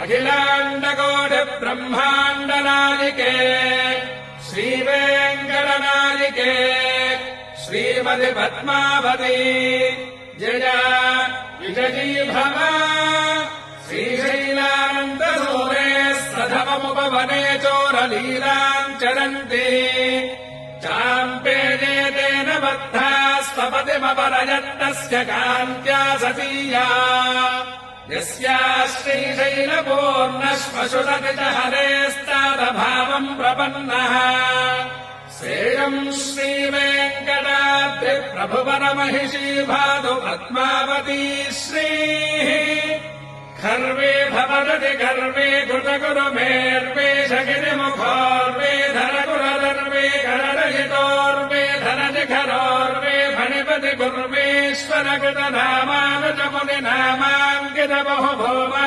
अखिलाण्डकोटिब्रह्माण्डनायिके श्रीवेङ्कटनायिके श्रीमति पद्मावती जया विजयी भव श्रीशैलानन्दसूरे सधवमुपवने चोरलीलाम् चरन्ति चाम्पेजेतेन बद्धास्तपतिमपरयत्तस्य कान्त्या सतीया यस्या श्रीशैलपूर्णश्मशुरति च हरेस्तादभावम् प्रपन्नः श्रेयम् श्रीवेङ्कटाद्रिप्रभुवरमहिषी भातु पद्मावती श्रीः खर्वे भवदति गर्वे कृतगुरुमेर्वे शगिरिमुखोर्वे धरगुरदर्वे कररहितोर्वे धनजिघरोर्वे फणिपति गुर्वेश्वरकृतनामानुजमुनिनामाङ्कितबहुभूमा